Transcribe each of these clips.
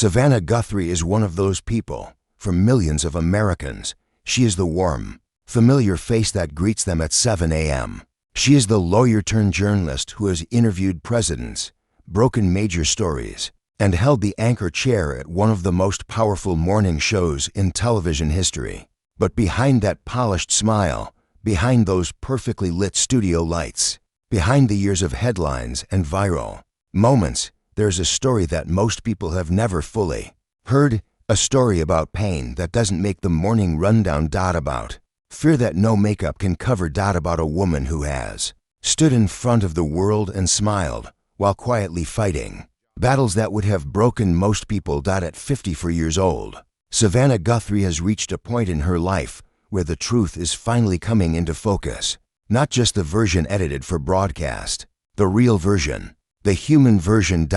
Savannah Guthrie is one of those people. For millions of Americans, she is the warm, familiar face that greets them at 7 a.m. She is the lawyer-turned-journalist who has interviewed presidents, broken major stories, and held the anchor chair at one of the most powerful morning shows in television history. But behind that polished smile, behind those perfectly lit studio lights, behind the years of headlines and viral moments, there's a story that most people have never fully heard, a story about pain that doesn't make the morning rundown. About fear that no makeup can cover. About a woman who has stood in front of the world and smiled while quietly fighting battles that would have broken most people. At 54 years old, Savannah Guthrie has reached a point in her life where the truth is finally coming into focus. Not just the version edited for broadcast, the real version, the human version.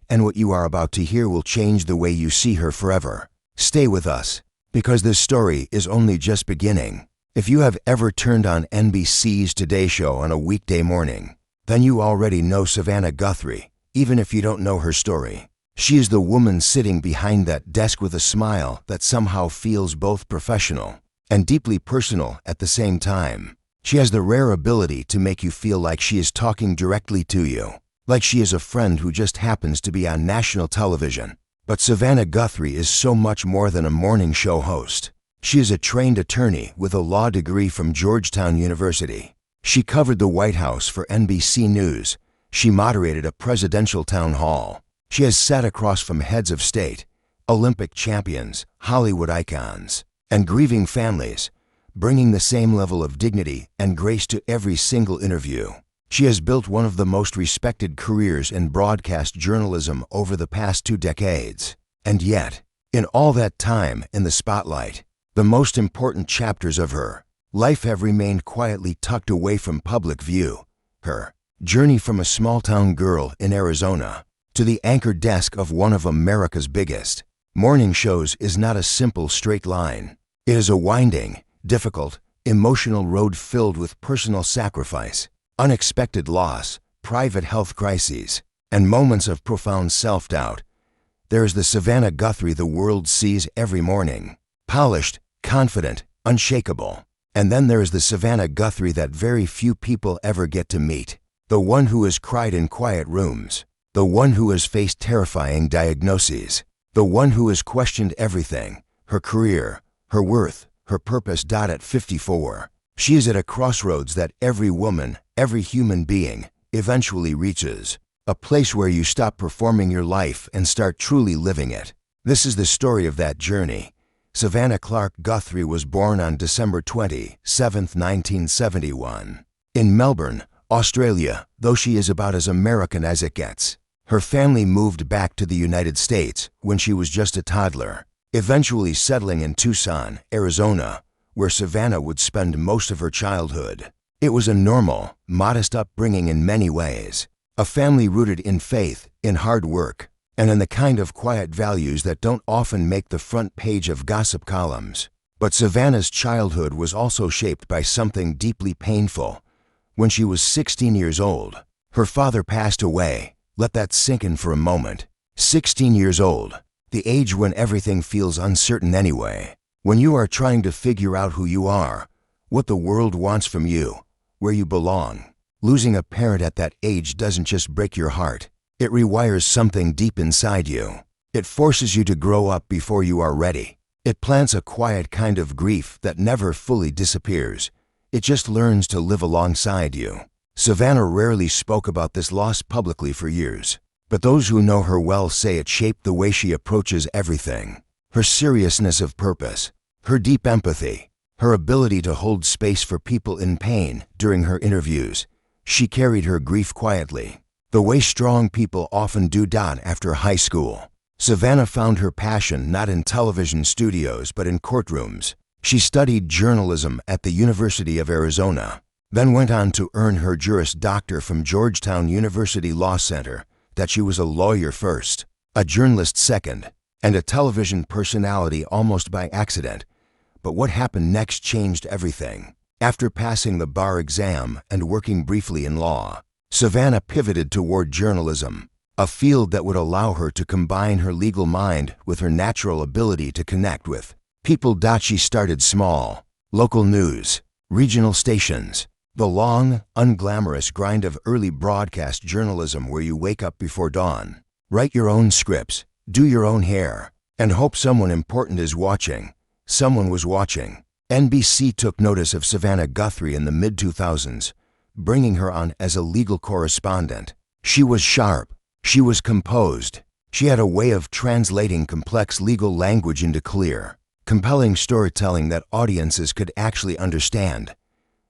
And what you are about to hear will change the way you see her forever. Stay with us, because this story is only just beginning. If you have ever turned on NBC's Today Show on a weekday morning, then you already know Savannah Guthrie, even if you don't know her story. She is the woman sitting behind that desk with a smile that somehow feels both professional and deeply personal at the same time. She has the rare ability to make you feel like she is talking directly to you, like she is a friend who just happens to be on national television. But Savannah Guthrie is so much more than a morning show host. She is a trained attorney with a law degree from Georgetown University. She covered the White House for NBC News. She moderated a presidential town hall. She has sat across from heads of state, Olympic champions, Hollywood icons, and grieving families, bringing the same level of dignity and grace to every single interview. She has built one of the most respected careers in broadcast journalism over the past 2 decades. And yet, in all that time in the spotlight, the most important chapters of her life have remained quietly tucked away from public view. Her journey from a small-town girl in Arizona to the anchor desk of one of America's biggest morning shows is not a simple straight line. It is a winding, difficult, emotional road filled with personal sacrifice, unexpected loss, private health crises, and moments of profound self-doubt. There is the Savannah Guthrie the world sees every morning, polished, confident, unshakable. And then there is the Savannah Guthrie that very few people ever get to meet, the one who has cried in quiet rooms, the one who has faced terrifying diagnoses, the one who has questioned everything, her career, her worth, her purpose. At 54, she is at a crossroads that every woman, every human being, eventually reaches, a place where you stop performing your life and start truly living it. This is the story of that journey. Savannah Clark Guthrie was born on December 27, 1971, in Melbourne, Australia. Though she is about as American as it gets, her family moved back to the United States when she was just a toddler, eventually settling in Tucson, Arizona, where Savannah would spend most of her childhood. It was a normal, modest upbringing in many ways, a family rooted in faith, in hard work, and in the kind of quiet values that don't often make the front page of gossip columns. But Savannah's childhood was also shaped by something deeply painful. When she was 16 years old, her father passed away. Let that sink in for a moment. 16 years old, the age when everything feels uncertain anyway. When you are trying to figure out who you are, what the world wants from you, where you belong. Losing a parent at that age doesn't just break your heart. It rewires something deep inside you. It forces you to grow up before you are ready. It plants a quiet kind of grief that never fully disappears. It just learns to live alongside you. Savannah rarely spoke about this loss publicly for years, but those who know her well say it shaped the way she approaches everything. Her seriousness of purpose, her deep empathy, her ability to hold space for people in pain during her interviews. She carried her grief quietly, the way strong people often do. After high school, Savannah found her passion not in television studios but in courtrooms. She studied journalism at the University of Arizona, then went on to earn her Juris Doctor from Georgetown University Law Center. That she was a lawyer first, a journalist second, and a television personality almost by accident. But what happened next changed everything. After passing the bar exam and working briefly in law, Savannah pivoted toward journalism, a field that would allow her to combine her legal mind with her natural ability to connect with people. She started small, local news, regional stations, the long, unglamorous grind of early broadcast journalism where you wake up before dawn, write your own scripts, do your own hair, and hope someone important is watching. Someone was watching. NBC took notice of Savannah Guthrie in the mid-2000s, bringing her on as a legal correspondent. She was sharp. She was composed. She had a way of translating complex legal language into clear, compelling storytelling that audiences could actually understand.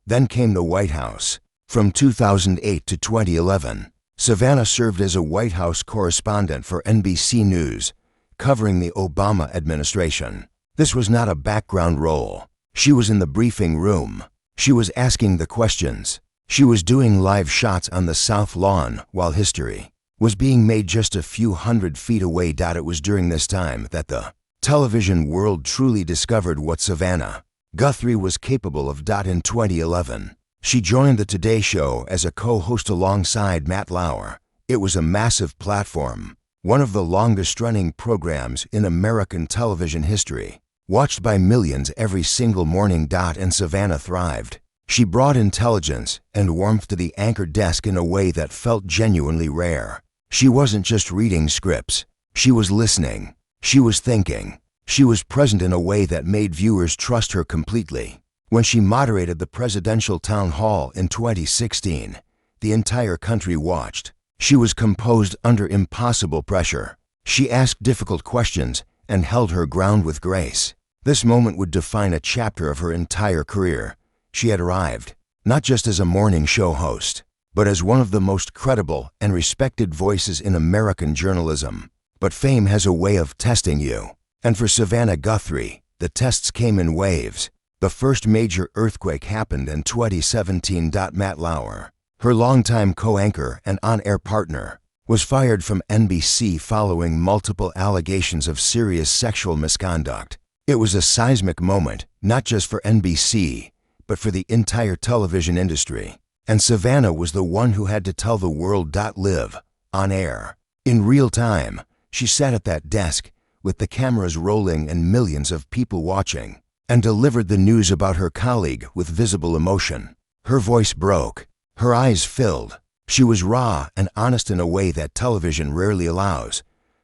Then came the White House. From 2008 to 2011, Savannah served as a White House correspondent for NBC News, covering the Obama administration. This was not a background role. She was in the briefing room. She was asking the questions. She was doing live shots on the South Lawn while history was being made just a few hundred feet away. It was during this time that the television world truly discovered what Savannah Guthrie was capable of. In 2011, she joined the Today Show as a co-host alongside Matt Lauer. It was a massive platform, one of the longest-running programs in American television history, watched by millions every single morning. And Savannah thrived. She brought intelligence and warmth to the anchor desk in a way that felt genuinely rare. She wasn't just reading scripts. She was listening. She was thinking. She was present in a way that made viewers trust her completely. When she moderated the presidential town hall in 2016, the entire country watched. She was composed under impossible pressure. She asked difficult questions and held her ground with grace. This moment would define a chapter of her entire career. She had arrived, not just as a morning show host, but as one of the most credible and respected voices in American journalism. But fame has a way of testing you. And for Savannah Guthrie, the tests came in waves. The first major earthquake happened in 2017. Matt Lauer, her longtime co-anchor and on-air partner, was fired from NBC following multiple allegations of serious sexual misconduct. It was a seismic moment, not just for NBC, but for the entire television industry. And Savannah was the one who had to tell the world. Live, on air, in real time. She sat at that desk, with the cameras rolling and millions of people watching, and delivered the news about her colleague with visible emotion. Her voice broke. Her eyes filled. She was raw and honest in a way that television rarely allows.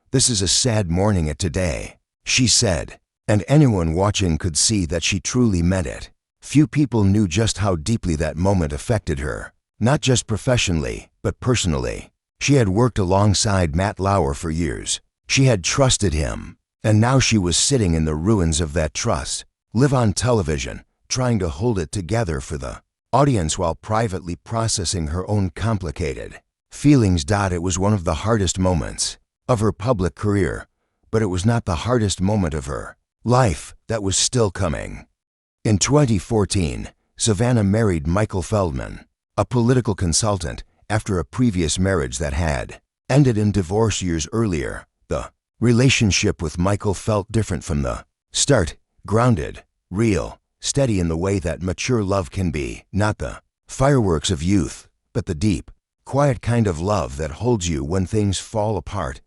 "This is a sad morning at Today," she said, and anyone watching could see that she truly meant it. Few people knew just how deeply that moment affected her, not just professionally, but personally. She had worked alongside Matt Lauer for years. She had trusted him, and now she was sitting in the ruins of that trust. Live on television, trying to hold it together for the audience while privately processing her own complicated feelings. It was one of the hardest moments of her public career, but it was not the hardest moment of her life that was still coming. In 2014, Savannah married Michael Feldman, a political consultant, after a previous marriage that had ended in divorce years earlier. The relationship with Michael felt different from the start, grounded, real, steady in the way that mature love can be, not the fireworks of youth, but the deep, quiet kind of love that holds you when things fall apart.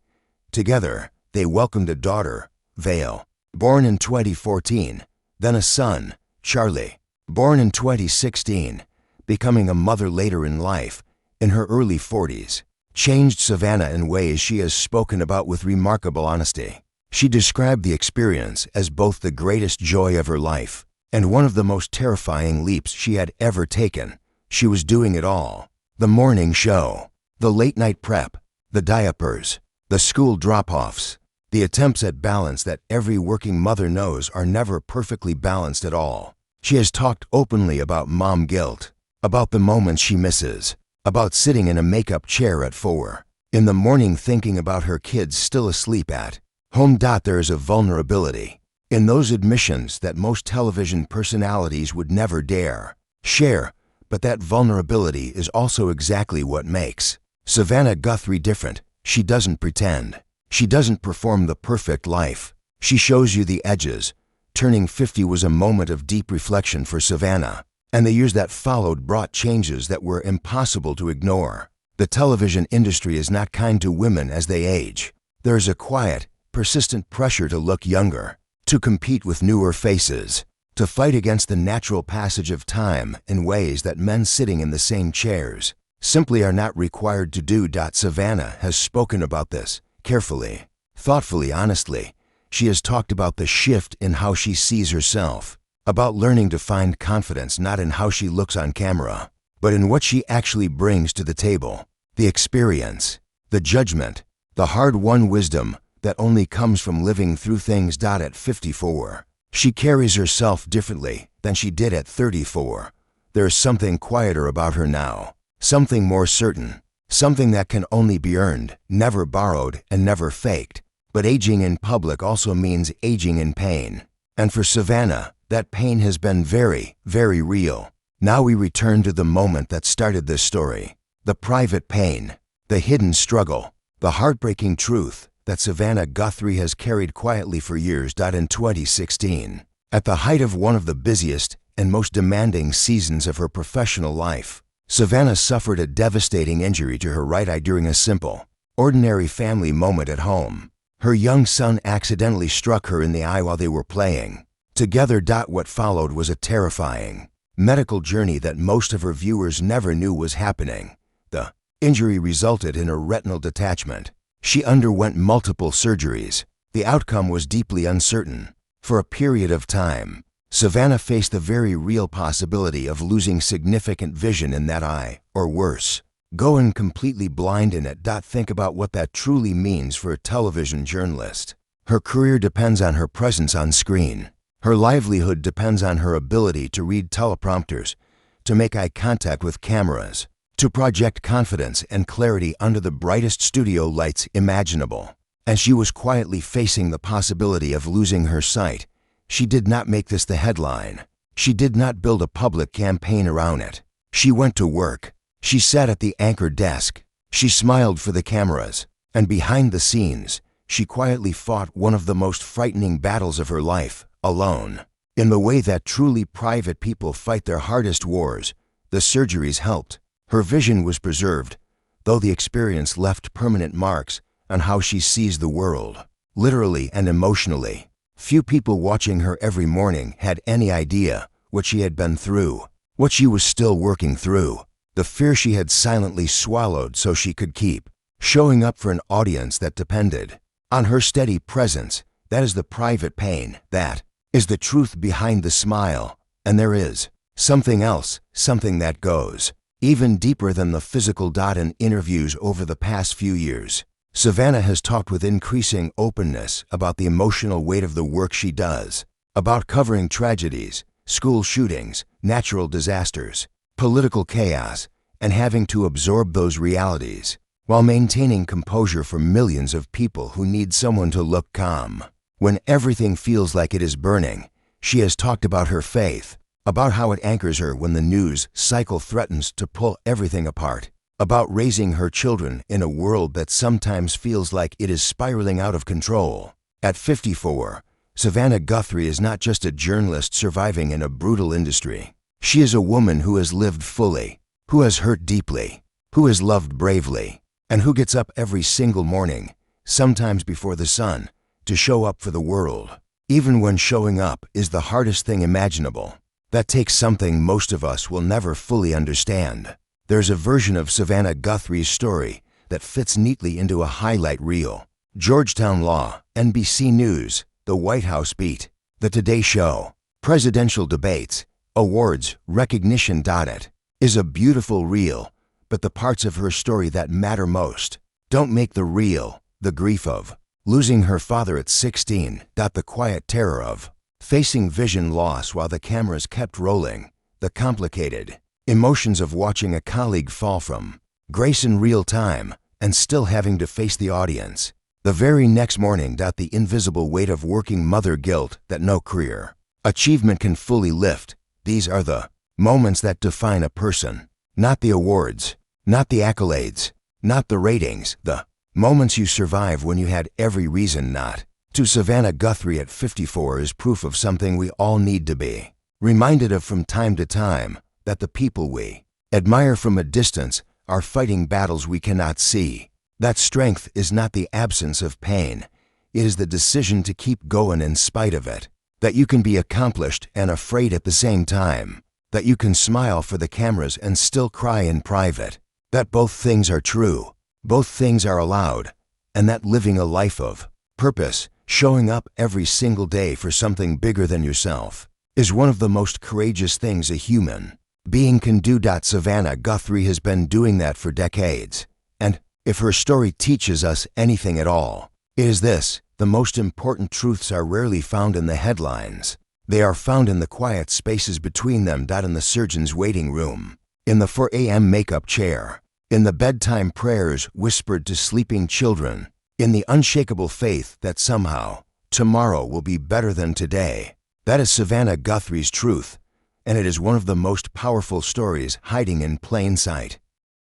Together, they welcomed a daughter, Vale, born in 2014, then a son, Charlie, born in 2016, becoming a mother later in life, in her early 40s, changed Savannah in ways she has spoken about with remarkable honesty. She described the experience as both the greatest joy of her life and one of the most terrifying leaps she had ever taken. She was doing it all: the morning show, the late-night prep, the diapers, the school drop-offs, the attempts at balance that every working mother knows are never perfectly balanced at all. She has talked openly about mom guilt, about the moments she misses, about sitting in a makeup chair at 4 in the morning thinking about her kids still asleep at home. There is a vulnerability in those admissions that most television personalities would never dare share, but that vulnerability is also exactly what makes Savannah Guthrie different. She doesn't pretend. She doesn't perform the perfect life. She shows you the edges. Turning 50 was a moment of deep reflection for Savannah, and the years that followed brought changes that were impossible to ignore. The television industry is not kind to women as they age. There is a quiet, persistent pressure to look younger, to compete with newer faces, to fight against the natural passage of time in ways that men sitting in the same chairs simply are not required to do. Savannah has spoken about this carefully, thoughtfully, honestly. She has talked about the shift in how she sees herself, about learning to find confidence not in how she looks on camera, but in what she actually brings to the table, the experience, the judgment, the hard-won wisdom that only comes from living through things. At 54, she carries herself differently than she did at 34. There is something quieter about her now, something more certain, something that can only be earned, never borrowed, and never faked. But aging in public also means aging in pain. And for Savannah, that pain has been very, very real. Now we return to the moment that started this story. The private pain, the hidden struggle, the heartbreaking truth that Savannah Guthrie has carried quietly for years. In 2016, at the height of one of the busiest and most demanding seasons of her professional life, Savannah suffered a devastating injury to her right eye during a simple, ordinary family moment at home. Her young son accidentally struck her in the eye while they were playing together. What followed was a terrifying medical journey that most of her viewers never knew was happening. The injury resulted in a retinal detachment. She underwent multiple surgeries. The outcome was deeply uncertain. For a period of time, Savannah faced the very real possibility of losing significant vision in that eye, or worse, going completely blind in it. Think about what that truly means for a television journalist. Her career depends on her presence on screen. Her livelihood depends on her ability to read teleprompters, to make eye contact with cameras, to project confidence and clarity under the brightest studio lights imaginable. As she was quietly facing the possibility of losing her sight, she did not make this the headline. She did not build a public campaign around it. She went to work. She sat at the anchor desk. She smiled for the cameras. And behind the scenes, she quietly fought one of the most frightening battles of her life, alone. In the way that truly private people fight their hardest wars, the surgeries helped. Her vision was preserved, though the experience left permanent marks on how she sees the world, literally and emotionally. Few people watching her every morning had any idea what she had been through, what she was still working through, the fear she had silently swallowed so she could keep showing up for an audience that depended on her steady presence. That is the private pain. That is the truth behind the smile. And there is something else, something that goes even deeper than the physical. In interviews over the past few years, Savannah has talked with increasing openness about the emotional weight of the work she does, about covering tragedies, school shootings, natural disasters, political chaos, and having to absorb those realities while maintaining composure for millions of people who need someone to look calm. When everything feels like it is burning, she has talked about her faith, about how it anchors her when the news cycle threatens to pull everything apart, about raising her children in a world that sometimes feels like it is spiraling out of control. At 54, Savannah Guthrie is not just a journalist surviving in a brutal industry. She is a woman who has lived fully, who has hurt deeply, who has loved bravely, and who gets up every single morning, sometimes before the sun, to show up for the world. Even when showing up is the hardest thing imaginable, that takes something most of us will never fully understand. There's a version of Savannah Guthrie's story that fits neatly into a highlight reel. Georgetown Law, NBC News, The White House Beat, The Today Show, presidential debates, awards, recognition. It is a beautiful reel, but the parts of her story that matter most don't make the reel. The grief of losing her father at 16, the quiet terror of facing vision loss while the cameras kept rolling, the complicated emotions of watching a colleague fall from grace in real time and still having to face the audience the very next morning. The invisible weight of working mother guilt that no career achievement can fully lift. These are the moments that define a person, not the awards, not the accolades, not the ratings, the moments you survive when you had every reason not to. Savannah Guthrie at 54 is proof of something we all need to be reminded of from time to time, that the people we admire from a distance are fighting battles we cannot see. That strength is not the absence of pain. It is the decision to keep going in spite of it. That you can be accomplished and afraid at the same time. That you can smile for the cameras and still cry in private. That both things are true. Both things are allowed. And that living a life of purpose, showing up every single day for something bigger than yourself, is one of the most courageous things a human being can do. Savannah Guthrie has been doing that for decades. And if her story teaches us anything at all, it is this: the most important truths are rarely found in the headlines. They are found in the quiet spaces between them. In the surgeon's waiting room, in the 4 a.m. makeup chair, in the bedtime prayers whispered to sleeping children, in the unshakable faith that somehow tomorrow will be better than today. That is Savannah Guthrie's truth, and it is one of the most powerful stories hiding in plain sight.